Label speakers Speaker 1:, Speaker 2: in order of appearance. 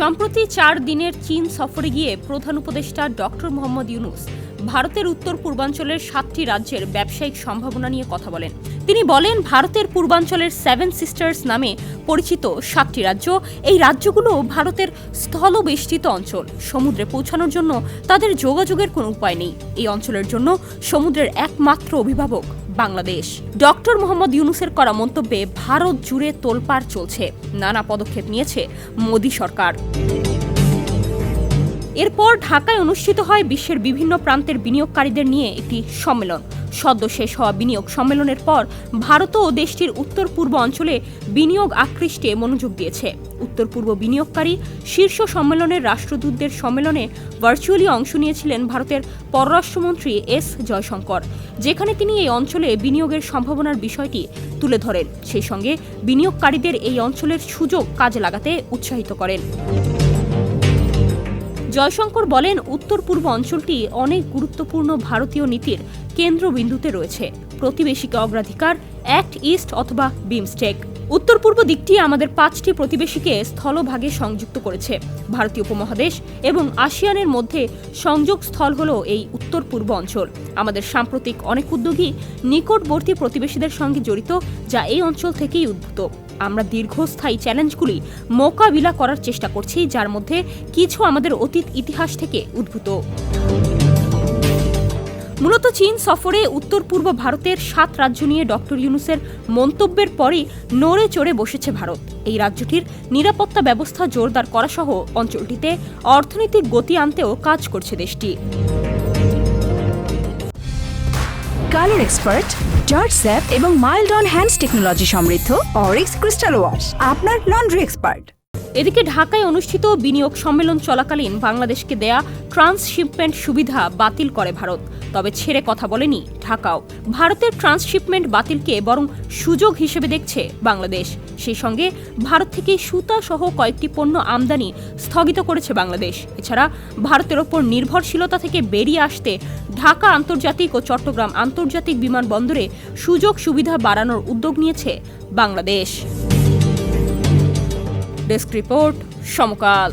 Speaker 1: সম্প্রতি 4 দিনের চীন সফরে গিয়ে প্রধান উপদেষ্টা ডক্টর মোহাম্মদ ইউনূস ভারতের উত্তর পূর্বাঞ্চলের 7টি রাজ্যের ব্যবসায়িক সম্ভাবনা নিয়ে কথা বলেন। তিনি বলেন, ভারতের পূর্বাঞ্চলের 7 সিস্টার্স নামে পরিচিত 7টি রাজ্য, এই রাজ্যগুলো ভারতের স্থলবেষ্টিত অঞ্চল। সমুদ্রে পৌঁছানোর জন্য তাদের যোগাযোগের কোনো উপায় নেই। এই অঞ্চলের জন্য সমুদ্রের একমাত্র অভিভাবক বাংলাদেশ। ডক্টর মোহাম্মদ ইউনূসের করা মন্তব্যে ভারত জুড়ে তোলপাড় চলছে। নানা পদক্ষেপ নিয়েছে মোদি সরকার। এরপর ঢাকায় অনুষ্ঠিত হয় বিশ্বের বিভিন্ন প্রান্তের বিনিয়োগকারীদের নিয়ে একটি সম্মেলন। সদ্য শেষ হওয়া বিনিয়োগ সম্মেলনের পর ভারতও দেশটির উত্তর পূর্ব অঞ্চলে বিনিয়োগ আকৃষ্টে মনোযোগ দিয়েছে। উত্তর পূর্ব বিনিয়োগকারী শীর্ষ সম্মেলনের রাষ্ট্রদূতদের সম্মেলনে ভার্চুয়ালি অংশ নিয়েছিলেন ভারতের পররাষ্ট্রমন্ত্রী এস জয়শঙ্কর, যেখানে তিনি এই অঞ্চলে বিনিয়োগের সম্ভাবনার বিষয়টি তুলে ধরেন। সেই সঙ্গে বিনিয়োগকারীদের এই অঞ্চলের সুযোগ কাজে লাগাতে উৎসাহিত করেন। জয়শঙ্কর বলেন, উত্তর পূর্ব অঞ্চলটি অনেক গুরুত্বপূর্ণ ভারতীয় নীতির কেন্দ্রবিন্দুতে রয়েছে। প্রতিবেশীকে অগ্রাধিকার, অ্যাক্ট ইস্ট অথবা বিমস্টেক। উত্তর পূর্ব দিকটি আমাদের 5টি প্রতিবেশীকে স্থলভাগে সংযুক্ত করেছে। ভারতীয় উপমহাদেশ এবং আসিয়ানের মধ্যে সংযোগ স্থল হল এই উত্তর পূর্ব অঞ্চল। আমাদের সাম্প্রতিক অনেক উদ্যোগই নিকটবর্তী প্রতিবেশীদের সঙ্গে জড়িত, যা এই অঞ্চল থেকেই উদ্ভূত। আমরা দীর্ঘস্থায়ী চ্যালেঞ্জগুলি মোকাবিলা করার চেষ্টা করছি, যার মধ্যে কিছু আমাদের অতীত ইতিহাস থেকে উদ্ভূত। মূলত চীন সফরে উত্তর পূর্ব ভারতের 7 রাজ্য নিয়ে ডক্টর ইউনূসের মন্তব্যের পরই নড়ে চড়ে বসেছে ভারত। এই রাজ্যটির নিরাপত্তা ব্যবস্থা জোরদার করা সহ অঞ্চলটিতে অর্থনৈতিক গতি আনতেও কাজ করছে দেশটি।
Speaker 2: কালার এক্সপার্ট, জর্জ স্যাপ এবং মাইল্ড অন হ্যান্ডস টেকনোলজি সমৃদ্ধ অরিক্স ক্রিস্টাল ওয়াশ আপনার লন্ড্রি এক্সপার্ট।
Speaker 1: এদিকে ঢাকায় অনুষ্ঠিত বিনিয়োগ সম্মেলন চলাকালীন বাংলাদেশকে দেয়া ট্রান্সশিপমেন্ট সুবিধা বাতিল করে ভারত। তবে ছেড়ে কথা বলেনি ঢাকাও। ভারতের ট্রান্সশিপমেন্ট বাতিলকে বরং সুযোগ হিসেবে দেখছে বাংলাদেশ। সেই সঙ্গে ভারত থেকে সুতা সহ কয়েকটি পণ্য আমদানি স্থগিত করেছে বাংলাদেশ। এছাড়া ভারতের ওপর নির্ভরশীলতা থেকে বেরিয়ে আসতে ঢাকা আন্তর্জাতিক ও চট্টগ্রাম আন্তর্জাতিক বিমানবন্দরে সুযোগ সুবিধা বাড়ানোর উদ্যোগ নিয়েছে বাংলাদেশ। ডেস্ক রিপোর্ট, সমকাল।